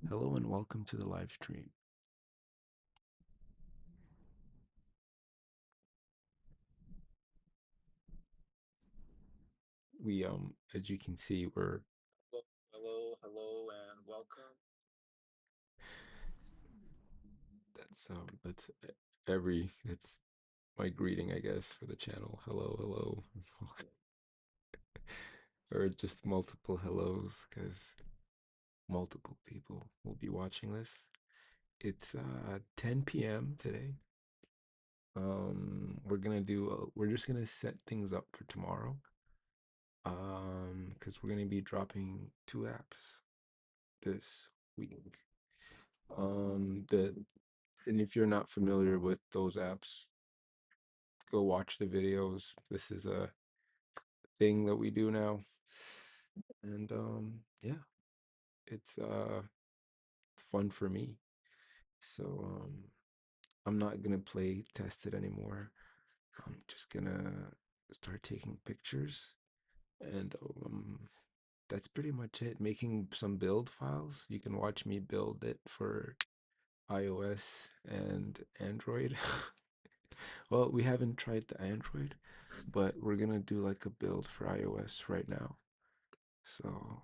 Hello and welcome to the live stream. As you can see, we're and welcome. That's my greeting, I guess, for the channel. Hello, hello, or just multiple hellos, because multiple people will be watching this. It's 10 p.m. today. We're just gonna set things up for tomorrow. Because we're gonna be dropping two apps this week. The and if you're not familiar with those apps, go watch the videos. This is a thing that we do now, and yeah, it's fun for me. So I'm not gonna play test it anymore. I'm just gonna start taking pictures, and that's pretty much it. Making some build files. You can watch me build it for iOS and Android. Well, we haven't tried the Android, but we're gonna do like a build for iOS right now. So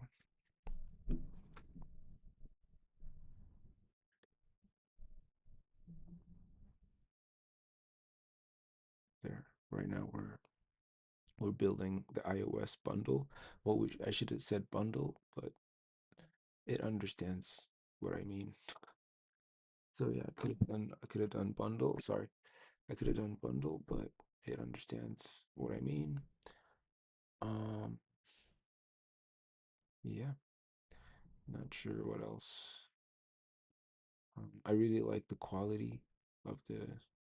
there, right now we're building the iOS bundle. Well, I should have said bundle, but it understands what I mean. So yeah, I could have done bundle. Sorry, I could have done bundle, but it understands what I mean. Um, yeah, not sure what else. I really like the quality of the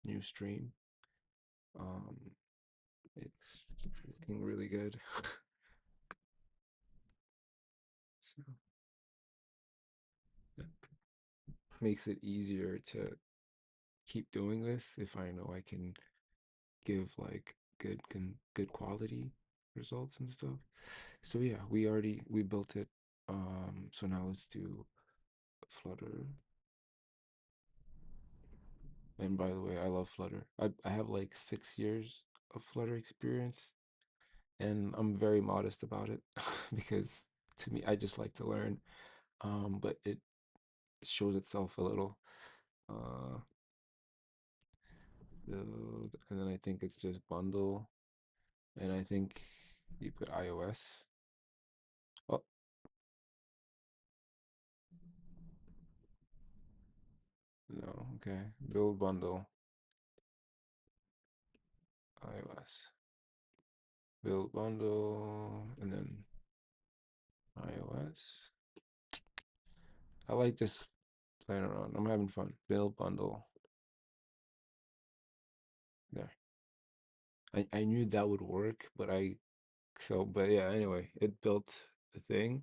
new stream. Um, it's looking really good. So that makes it easier to keep doing this if I know I can give like good quality results and stuff. So yeah, we built it. So now let's do Flutter. And by the way, I love Flutter. I have like 6 years of Flutter experience, and I'm very modest about it because to me, I just like to learn. But it shows itself a little. Uh, Build, and then I think it's just bundle, and I think you put iOS. Oh, no, okay. Build bundle, iOS. Build bundle, and then iOS. I like just playing around. I'm having fun. Build bundle. There. I knew that would work, but yeah, anyway, it built the thing.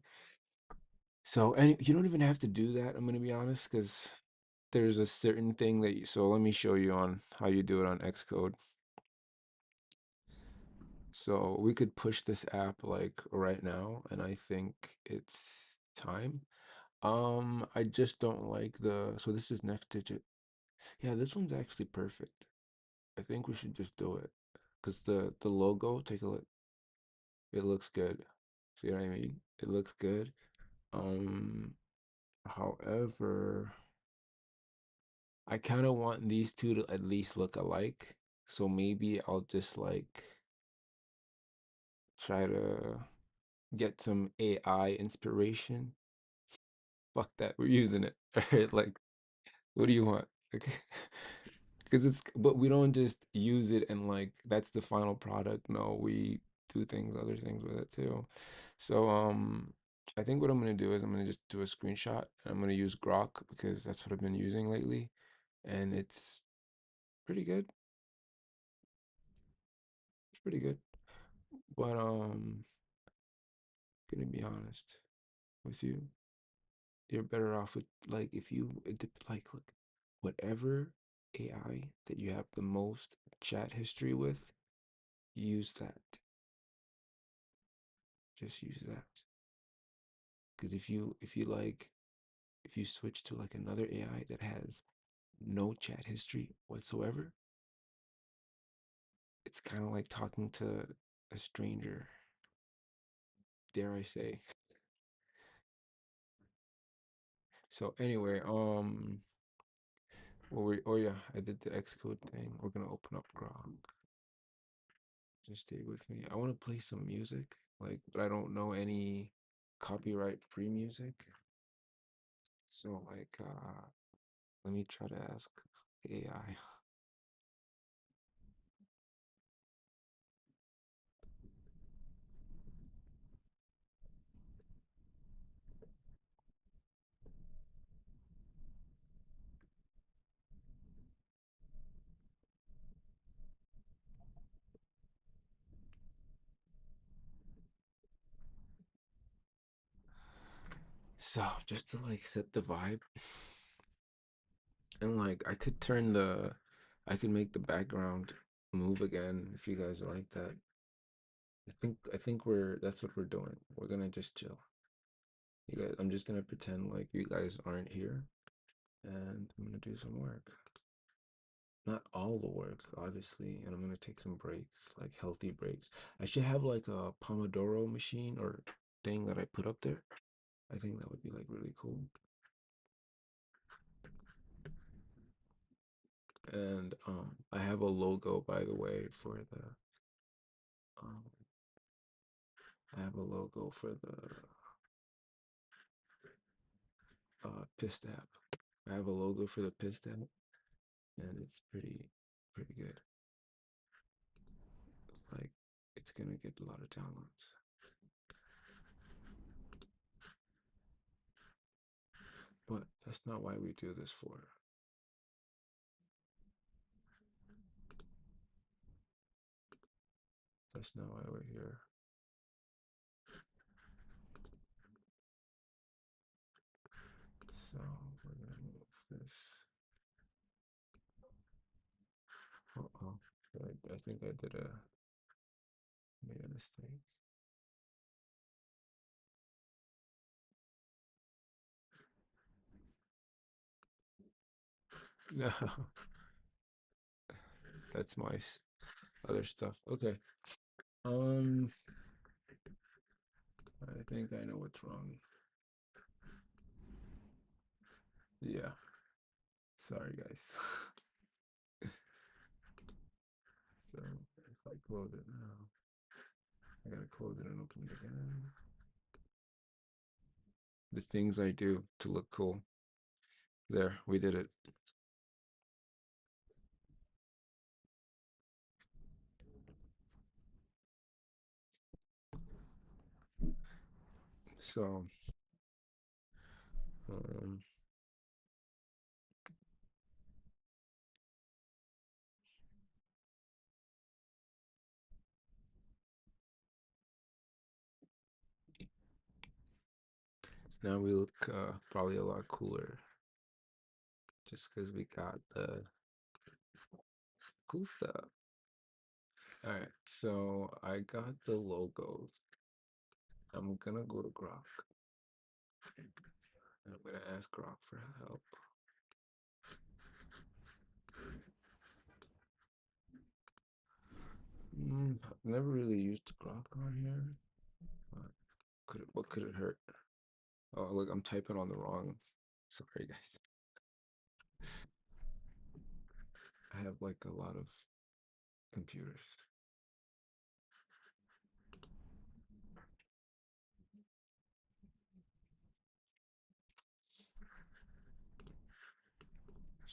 So, and you don't even have to do that, I'm gonna be honest, because there's a certain thing that so let me show you on how you do it on Xcode. So we could push this app like right now, and I think it's time. I just don't like so this is next digit. Yeah, this one's actually perfect. I think we should just do it. Because the logo, take a look. It looks good. See what I mean? It looks good. Um, However, I kind of want these two to at least look alike. So maybe I'll just like try to get some AI inspiration. Fuck that, we're using it. All right, like, what do you want? Okay. Because but we don't just use it and like that's the final product. No, we do other things with it too. So, I think what I'm gonna do is I'm gonna just do a screenshot. I'm gonna use Grok because that's what I've been using lately, and it's pretty good. It's pretty good. But gonna be honest with you, you're better off with like if you like look whatever AI that you have the most chat history with, use that. Just use that. Because if you like if you switch to like another AI that has no chat history whatsoever, it's kind of like talking to a stranger, dare I say. So anyway, oh yeah, I did the Xcode thing. We're gonna open up Grok. Just stay with me. I want to play some music, like, but I don't know any copyright free music. So like, let me try to ask AI. So just to like set the vibe, and like I could make the background move again if you guys like that. I think that's what we're doing. We're gonna just chill. You guys, I'm just gonna pretend like you guys aren't here, and I'm gonna do some work. Not all the work, obviously, and I'm gonna take some breaks, like healthy breaks. I should have like a Pomodoro machine or thing that I put up there. I think that would be like really cool. And I have a logo, by the way, for the um I have a logo for the Pist app. I have a logo for the Pist app, and it's pretty good. Like it's gonna get a lot of downloads. But that's not why we do this for. That's not why we're here. So we're gonna move this. Uh-oh. I think I made a mistake. No, that's my other stuff. Okay. Um, I think I know what's wrong. Yeah. Sorry, guys. So if I close it now, I gotta close it and open it again. The things I do to look cool. There, we did it. So, um, now we look probably a lot cooler just because we got the cool stuff. All right, so I got the logos. I'm gonna go to Grok and I'm gonna ask Grok for help. I've never really used Grok on here. But what could it hurt? Oh, look, I'm typing on the wrong. Sorry, guys. I have like a lot of computers.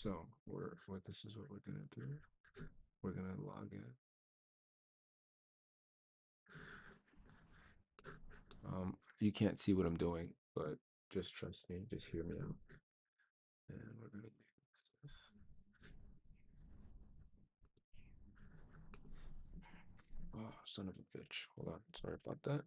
So what this is what we're gonna do. We're gonna log in. You can't see what I'm doing, but just trust me. Just hear me out. And we're gonna use this. Oh, son of a bitch. Hold on. Sorry about that.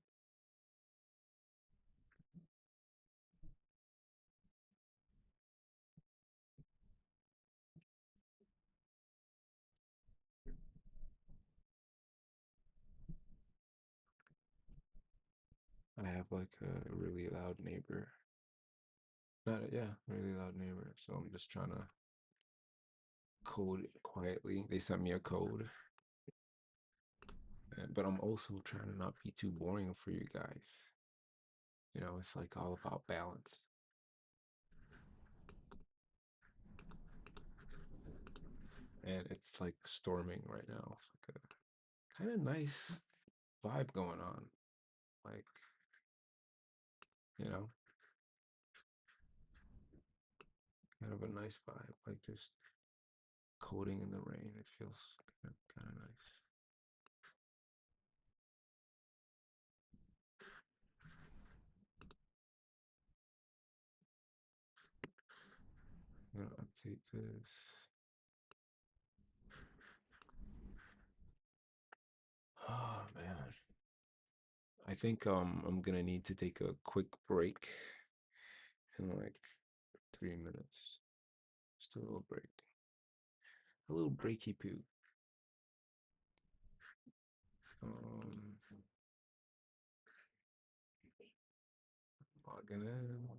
I have like a really loud neighbor. Not a, yeah, really loud neighbor. So I'm just trying to code it quietly. They sent me a code, but I'm also trying to not be too boring for you guys. You know, it's like all about balance. And it's like storming right now. It's like a kind of nice vibe going on. Like, you know, kind of a nice vibe. Like just coding in the rain. It feels kind of nice. I'm gonna update this. Oh man. I think I'm gonna need to take a quick break in like 3 minutes. Just a little break. A little breaky poo. Um Logging in.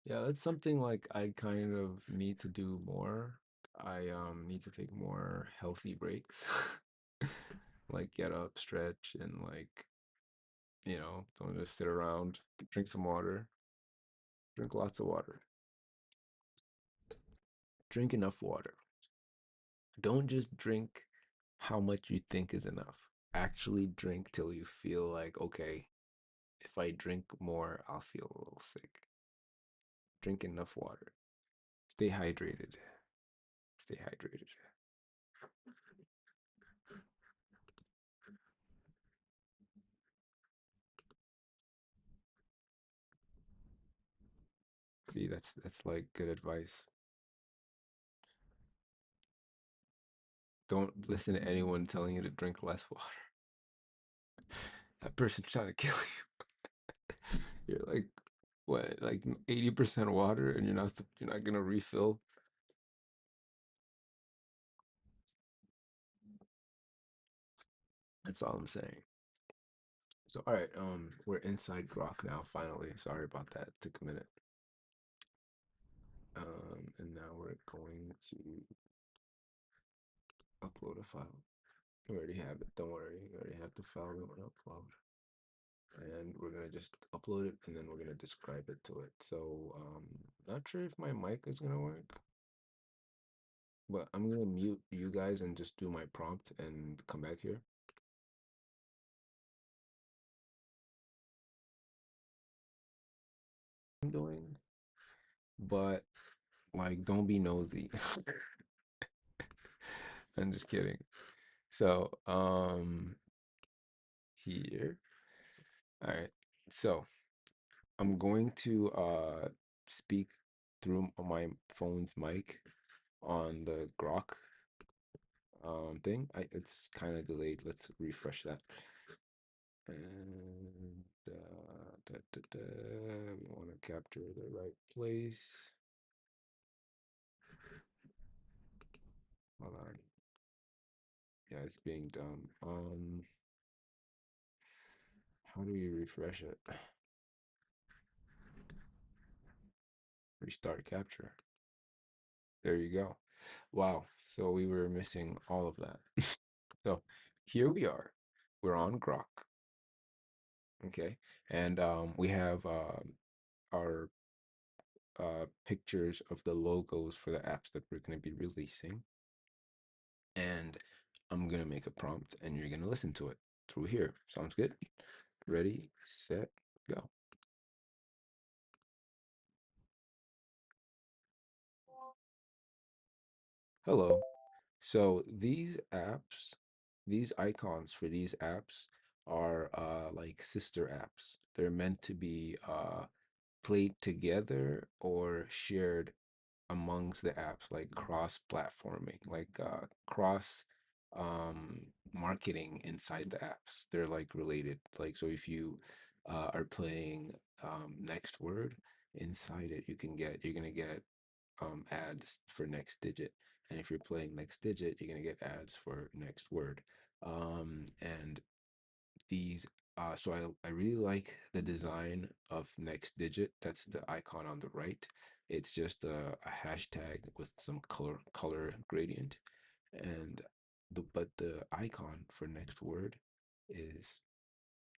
Yeah, that's something like I kind of need to do more. I need to take more healthy breaks. Like get up, stretch, and like, don't just sit around. Drink some water. Drink lots of water. Drink enough water. Don't just drink how much you think is enough. Actually drink till you feel like, okay, if I drink more, I'll feel a little sick. Drink enough water. Stay hydrated. Stay hydrated. See, that's like good advice. Don't listen to anyone telling you to drink less water. That person's trying to kill you. You're like, what, like 80% water, and you're not gonna refill. That's all I'm saying. So, all right, we're inside Grok now. Finally, sorry about that. Took a minute. And now we're going to upload a file. We already have it. Don't worry. We already have the file we want to upload. And we're gonna just upload it, and then we're gonna describe it to it. So, not sure if my mic is gonna work, but I'm gonna mute you guys and just do my prompt and come back here. I'm doing, but like, don't be nosy. I'm just kidding. So, here. All right. So, I'm going to speak through my phone's mic on the Grok thing. It's kind of delayed. Let's refresh that. And we want to capture the right place. Hold on. Yeah, it's being done. How do you refresh it? Restart capture. There you go. Wow. So we were missing all of that. So here we are. We're on Grok. Okay. And we have our pictures of the logos for the apps that we're going to be releasing. And I'm going to make a prompt and you're going to listen to it through here. Sounds good? Ready, set, go. Hello. So these apps, these icons for these apps are like sister apps. They're meant to be played together or shared amongst the apps, like cross platforming, like cross marketing inside the apps. They're like related. Like, so if you are playing next word inside it, you're gonna get ads for next digit. And if you're playing next digit, you're gonna get ads for next word. And these So I really like the design of next digit. That's the icon on the right. It's just a hashtag with some color gradient, and the icon for next word is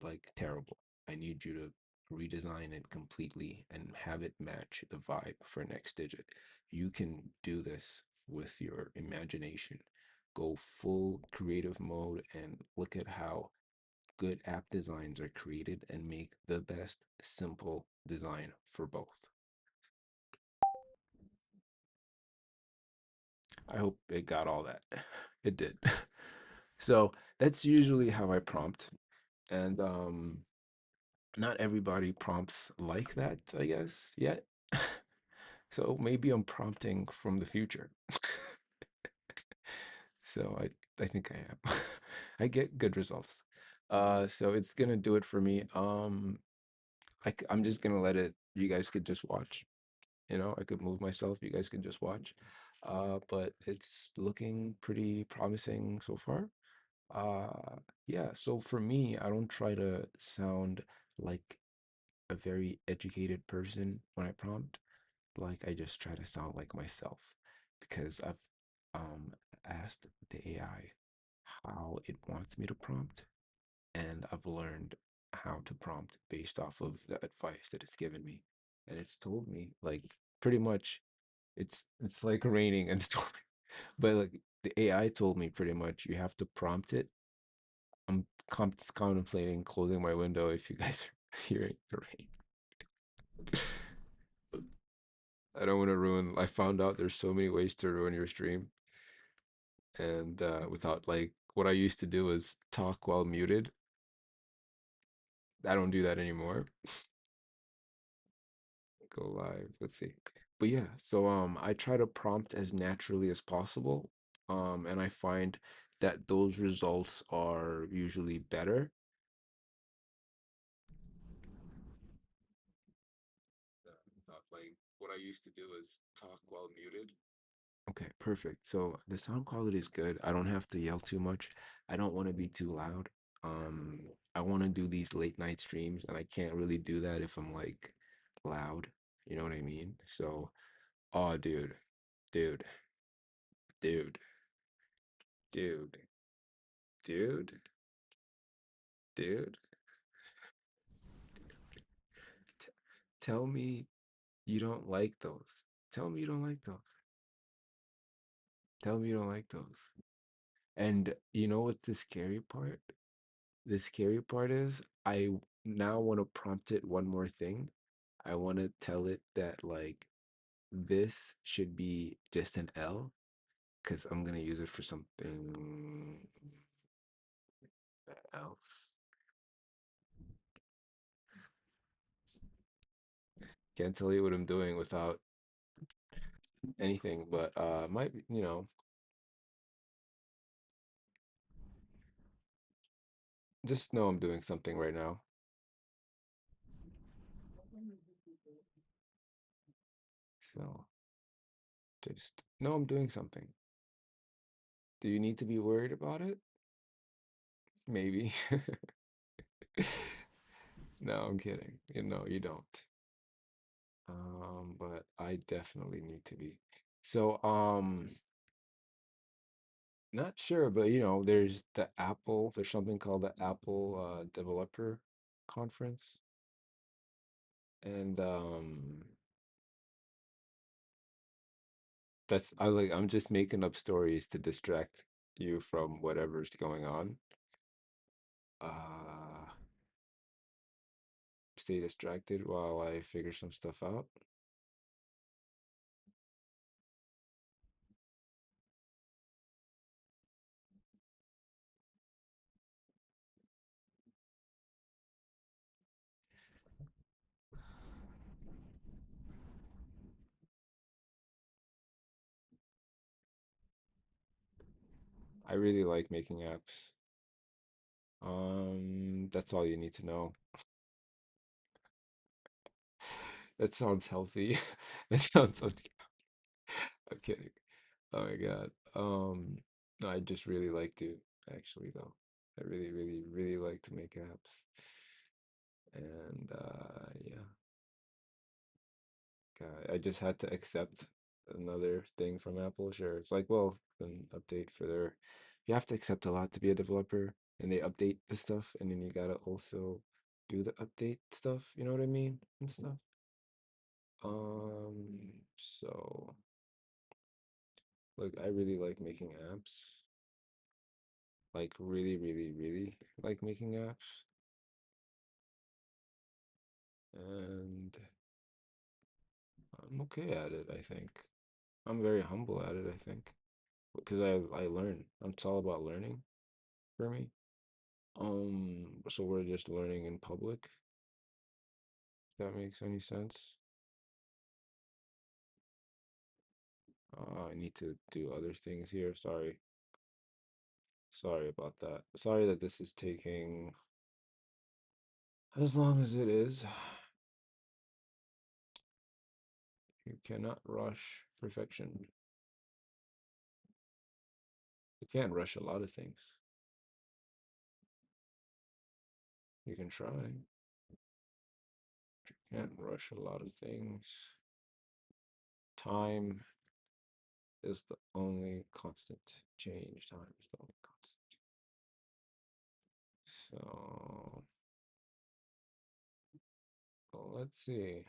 like terrible. I need you to redesign it completely and have it match the vibe for next digit. You can do this with your imagination. Go full creative mode and look at how good app designs are created and make the best simple design for both. I hope it got all that. It did. So that's usually how I prompt. And not everybody prompts like that, I guess, yet. So maybe I'm prompting from the future. So I think I am. I get good results. So it's gonna do it for me. I'm just gonna let it. You guys could just watch. I could move myself. You guys could just watch. But it's looking pretty promising so far. Yeah. So for me, I don't try to sound like a very educated person when I prompt. Like I just try to sound like myself because I've asked the AI how it wants me to prompt, and I've learned how to prompt based off of the advice that it's given me. And it's told me like pretty much it's like raining and storming. But like the AI told me pretty much you have to prompt it. I'm contemplating closing my window if you guys are hearing the rain. I don't want to ruin. I found out there's so many ways to ruin your stream, and without like what I used to do is talk while muted. I don't do that anymore. Go live. Let's see. But yeah, so I try to prompt as naturally as possible. And I find that those results are usually better. Without like what I used to do is talk while muted. Okay, perfect. So the sound quality is good. I don't have to yell too much. I don't want to be too loud. Um, I want to do these late night streams, and I can't really do that if I'm like loud. You know what I mean? So, oh, dude, dude, dude, dude, dude. T Tell me you don't like those. Tell me you don't like those. Tell me you don't like those. And you know what the scary part? The scary part is now want to prompt it one more thing. I want to tell it that like this should be just an L because I'm gonna use it for something else. Can't tell you what I'm doing without anything, but might just know I'm doing something right now. So just know I'm doing something. Do you need to be worried about it? Maybe. No, I'm kidding. You don't. But I definitely need to be. So, not sure, but there's something called the Apple Developer Conference. And I'm just making up stories to distract you from whatever's going on. Uh, Stay distracted while I figure some stuff out. I really like making apps. That's all you need to know. That sounds healthy. That sounds so. I'm kidding. Oh my God. No, I just really like to actually though. I really, really, really like to make apps. And yeah, God, I just had to accept another thing from Apple. Sure, it's like, well, an update for their. You have to accept a lot to be a developer, and they update the stuff, and then you gotta also do the update stuff. You know what I mean? And stuff. So look, I really like making apps. Like really, really, really like making apps, and I'm okay at it, I think. I'm very humble at it, I think, because I learn. It's all about learning for me. So we're just learning in public. If that makes any sense. I need to do other things here. Sorry. Sorry about that. Sorry that this is taking as long as it is. You cannot rush perfection. You can't rush a lot of things. You can try. Can't rush a lot of things. Time is the only constant. Change. Time is the only constant. So let's see.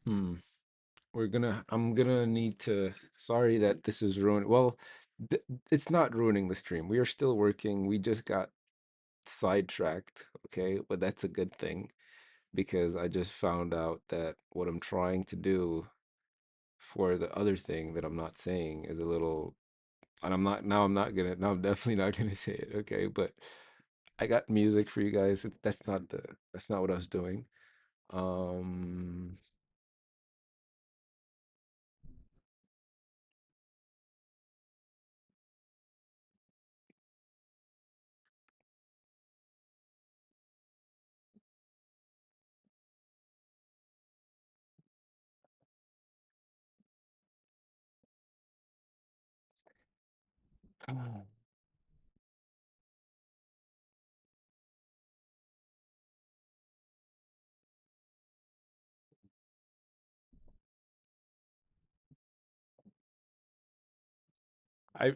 Hmm. I'm gonna need to. Sorry that this is ruined. Well, th it's not ruining the stream. We are still working. We just got sidetracked. Okay, but that's a good thing because I just found out that what I'm trying to do for the other thing that I'm not saying is a little. And I'm not gonna. Now I'm definitely not gonna say it. Okay, but I got music for you guys. That's not what I was doing. Um,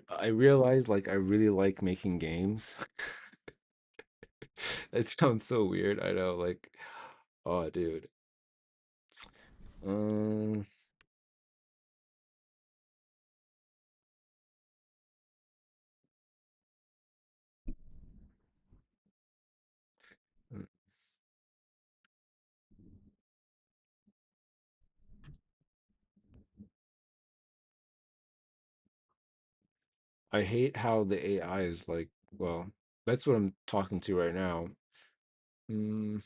I realized like I really like making games. It sounds so weird. I know, like, oh, dude. Um, mm, I hate how the AI is like, well, that's what I'm talking to right now. Mm,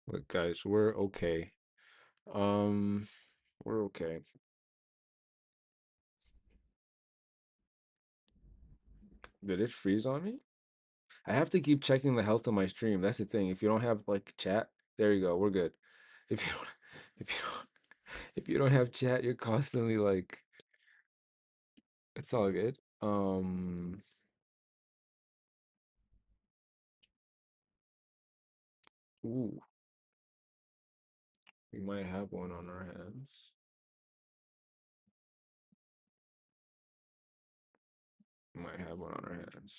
look, guys, we're okay. Um, we're okay. Did it freeze on me? I have to keep checking the health of my stream. That's the thing. If you don't have like chat, there you go. We're good. If you don't, if you don't, if you don't have chat, you're constantly like, it's all good. Ooh, we might have one on our hands. We might have one on our hands.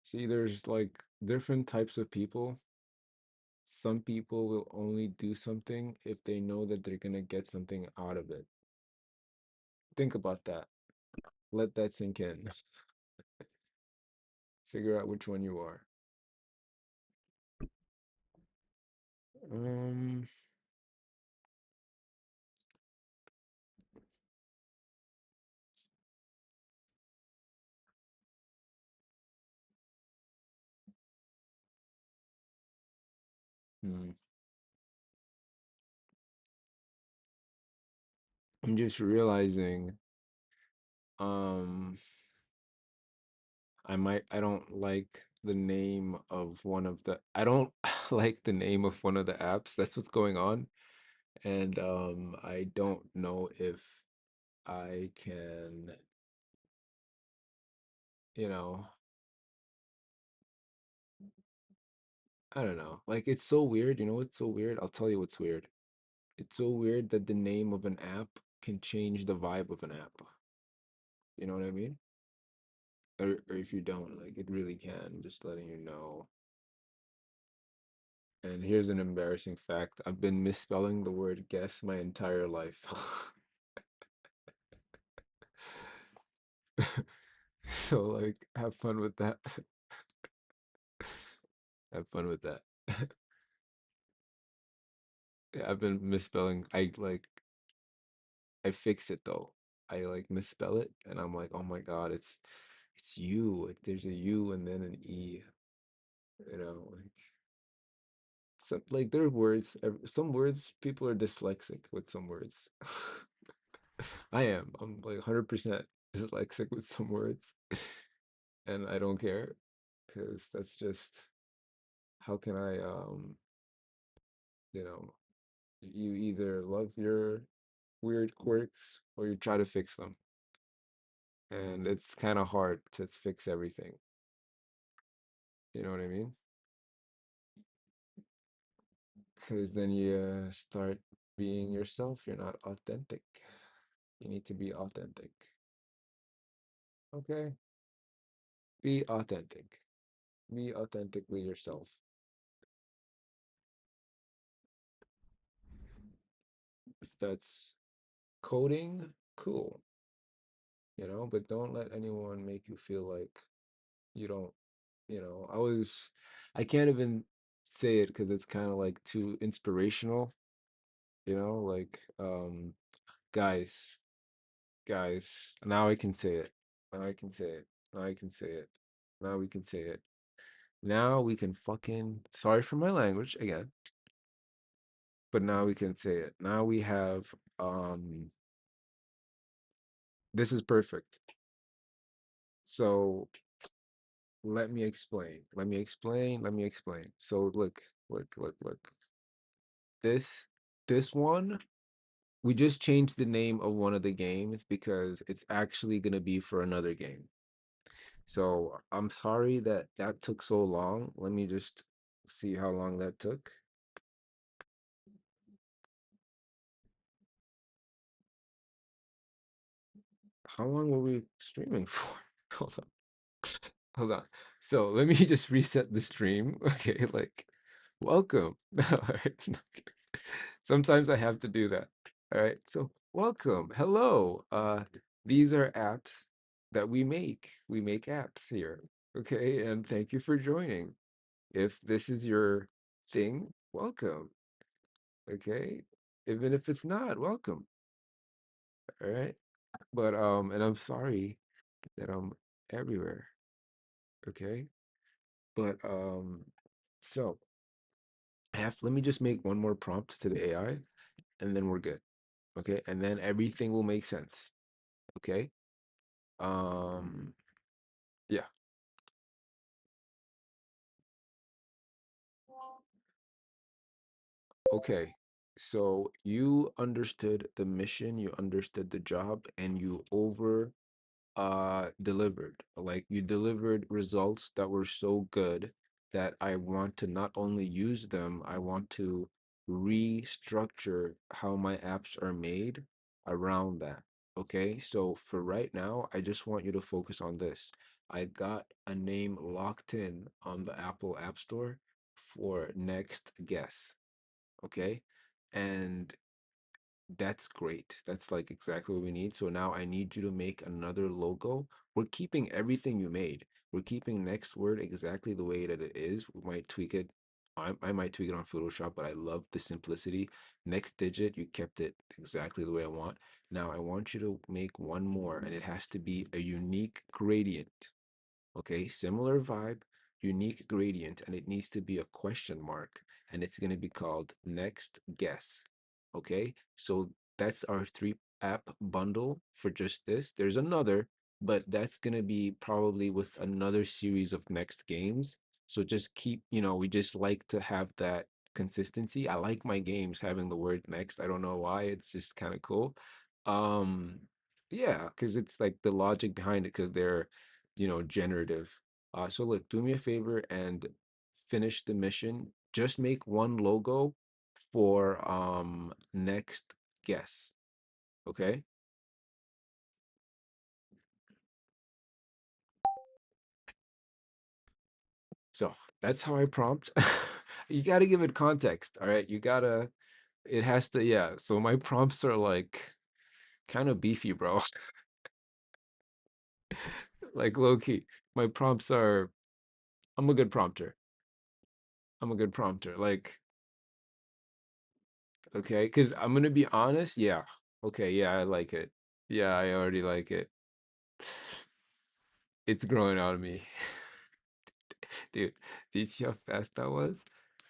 See, there's like different types of people. some people will only do something if they know that they're gonna get something out of it. Think about that. Let that sink in. Figure out which one you are. Um, hmm. I'm just realizing, um, I don't like the name of one of the, I don't like the name of one of the apps. That's what's going on. And I don't know if I can, you know, I don't know. Like it's so weird. You know what's so weird? I'll tell you what's weird. It's so weird that the name of an app can change the vibe of an app. You know what I mean? Or if you don't, like it really can. Just letting you know. And here's an embarrassing fact. I've been misspelling the word guess my entire life. So like have fun with that. Have fun with that. Yeah, I've been misspelling. I fix it though. I like misspell it and I'm like, "Oh my God, it's you. Like there's a U and then an E, you know, like some like there are words, some words people are dyslexic with some words. I am. I'm like 100% dyslexic with some words and I don't care because that's just how can I you know, you either love your weird quirks or you try to fix them. And it's kind of hard to fix everything. You know what I mean? Because then you start being yourself. You're not authentic. You need to be authentic. Okay? Be authentic. Be authentically yourself. If that's coding, cool. You know, but don't let anyone make you feel like you don't, you know, I can't even say it because it's kind of like too inspirational, you know, like, guys, guys, now I can say it. Now I can say it. Now I can say it. Now we can say it. Now we can fucking, sorry for my language again, but now we can say it. Now we have, this is perfect. So let me explain. Let me explain. Let me explain. So look. This, this one, we just changed the name of one of the games because it's actually going to be for another game. So I'm sorry that that took so long. Let me just see how long that took. How long were we streaming for? Hold on, hold on. So let me just reset the stream. Okay, like, welcome. All right. Sometimes I have to do that. All right. So welcome. Hello. These are apps that we make. We make apps here. Okay, and thank you for joining. If this is your thing, welcome. Okay, even if it's not, welcome. All right, but and I'm sorry that I'm everywhere. Okay, but so let me just make one more prompt to the AI, and then we're good. Okay, and then everything will make sense. Okay, um, yeah. Okay, so you understood the mission, you understood the job, and you delivered. Like you delivered results that were so good that I want to not only use them, I want to restructure how my apps are made around that. Okay, so for right now, I just want you to focus on this. I got a name locked in on the Apple App Store for next guess. Okay. And that's great. That's like exactly what we need. So now I need you to make another logo. We're keeping everything you made. We're keeping next word exactly the way that it is. We might tweak it. I might tweak it on Photoshop, but I love the simplicity. Next digit, you kept it exactly the way I want. Now I want you to make one more, and it has to be a unique gradient. Okay, similar vibe, unique gradient, and it needs to be a question mark, and it's going to be called next guess. Okay, so that's our three app bundle for just this. There's another, but that's going to be probably with another series of next games. So just keep, we just like to have that consistency. I like my games having the word next. I don't know why, it's just kind of cool. Um, yeah, because it's like the logic behind it, because they're generative. So look, do me a favor and finish the mission. Just make one logo for next guess. Okay? So that's how I prompt. You gotta give it context, all right? It has to, yeah. So my prompts are like kind of beefy, bro. Like low key. My prompts are, I'm a good prompter. I'm a good prompter. Like, okay, because I'm gonna be honest, yeah. Okay, yeah, I like it. Yeah, I already like it. It's growing on me. Dude, do you see how fast that was?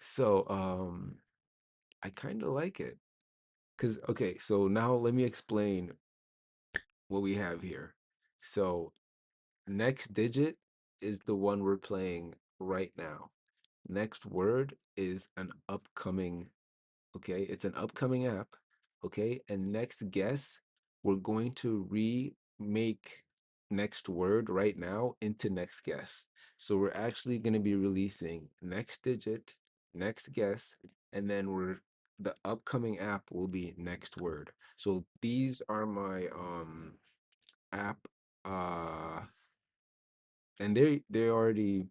So, I kind of like it. Because, okay, so now let me explain what we have here. So, next digit is the one we're playing right now. Next word is an upcoming, okay? It's an upcoming app, okay? And next guess, we're going to remake next word right now into next guess. So we're actually going to be releasing next digit, next guess, and then the upcoming app will be next word. So these are my app uh and they already,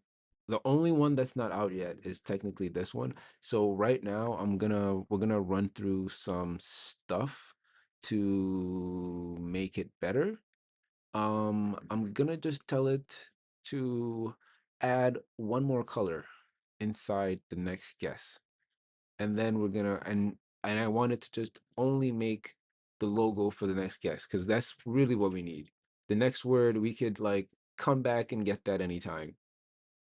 the only one that's not out yet is technically this one. So right now we're gonna run through some stuff to make it better. I'm gonna just tell it to add one more color inside the next guess, and then we're gonna and I want it to just only make the logo for the next guess, because that's really what we need. The next word, we could like come back and get that anytime.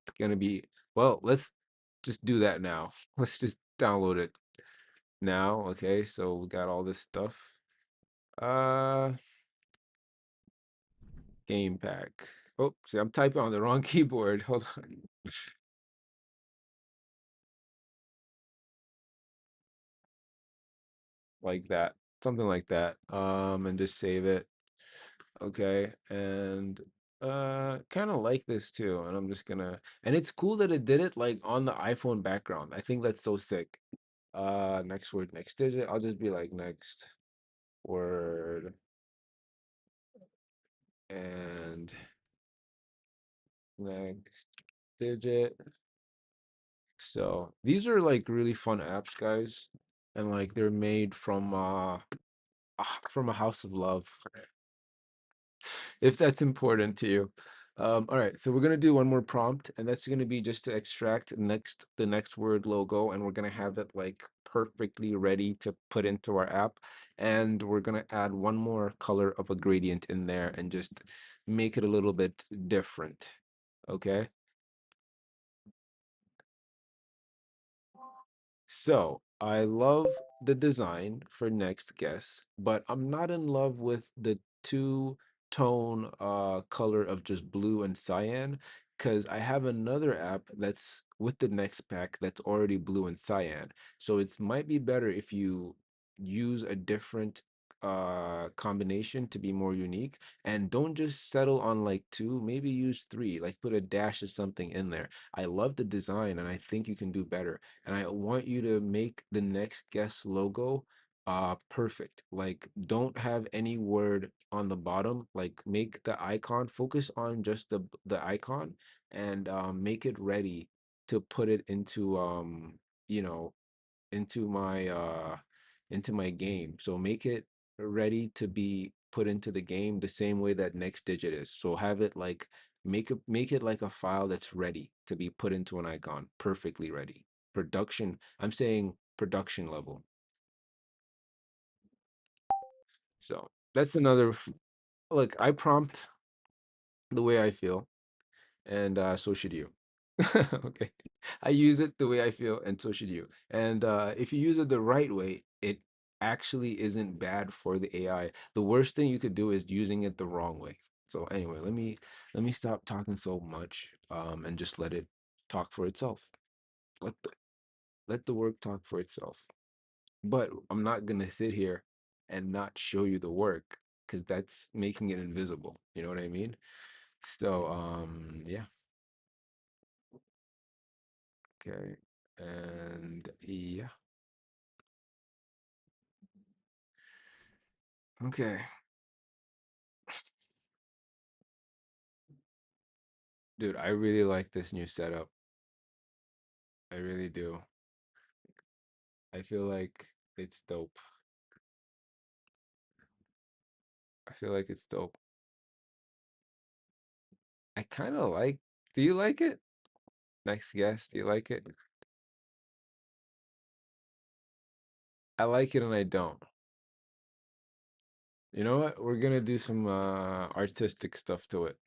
It's gonna be, well, let's just do that now. Let's just download it now. Okay, so we got all this stuff. Uh Game pack. Oh, see, I'm typing on the wrong keyboard. Hold on. Like that. Something like that. And just save it. Okay, and kind of like this too, and I'm just gonna, and it's cool that it did it like on the iPhone background. I think that's so sick. Next word, next digit. I'll just be like next word and next digit. So these are like really fun apps, guys, and like they're made from a house of love, if that's important to you. All right, so we're gonna do one more prompt, and that's gonna be just to extract the next word logo, and we're gonna have it like perfectly ready to put into our app. And we're gonna add one more color of a gradient in there and just make it a little bit different. Okay. So I love the design for next guess, but I'm not in love with the two-tone color of just blue and cyan, because I have another app that's with the next pack that's already blue and cyan. So it might be better if you use a different combination to be more unique, and don't just settle on like two, maybe use three, like put a dash of something in there. I love the design and I think you can do better, and I want you to make the next guest logo perfect. Like don't have any word on the bottom. Like make the icon, focus on just the icon, and make it ready to put it into you know, into my game. So make it ready to be put into the game the same way that next digit is. So have it like make it like a file that's ready to be put into an icon, perfectly ready. Production, I'm saying production level. So that's another look, I prompt the way I feel, and so should you. Okay. I use it the way I feel, and so should you. And if you use it the right way, it actually isn't bad for the AI. The worst thing you could do is using it the wrong way. So anyway, let me stop talking so much, and just let it talk for itself. Let the let the work talk for itself. But I'm not gonna sit here and not show you the work because that's making it invisible. You know what I mean? So yeah, okay. And yeah. Okay. Dude, I really like this new setup. I really do. I feel like it's dope. I feel like it's dope. I kind of like, do you like it? Next guest, do you like it? I like it and I don't. You know what? We're gonna do some artistic stuff to it.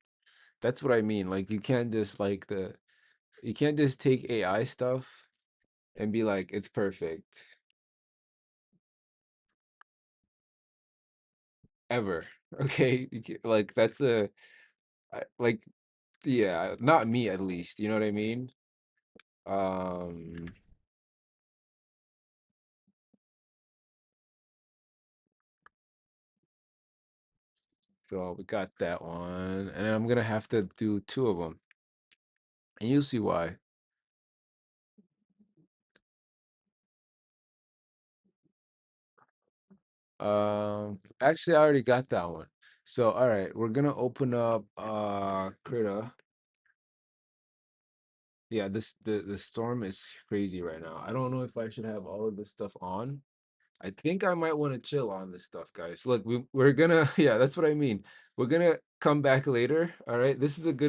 That's what I mean. Like you can't just take AI stuff and be like it's perfect ever. Okay? Like that's like yeah, not me at least. You know what I mean? Um So we got that one, and then I'm gonna have to do two of them, and you'll see why. Actually, I already got that one. So, all right, we're gonna open up Krita. Yeah, the storm is crazy right now. I don't know if I should have all of this stuff on. I think I might want to chill on this stuff, guys. Look, we're gonna yeah, that's what I mean. We're gonna come back later. All right, this is a good.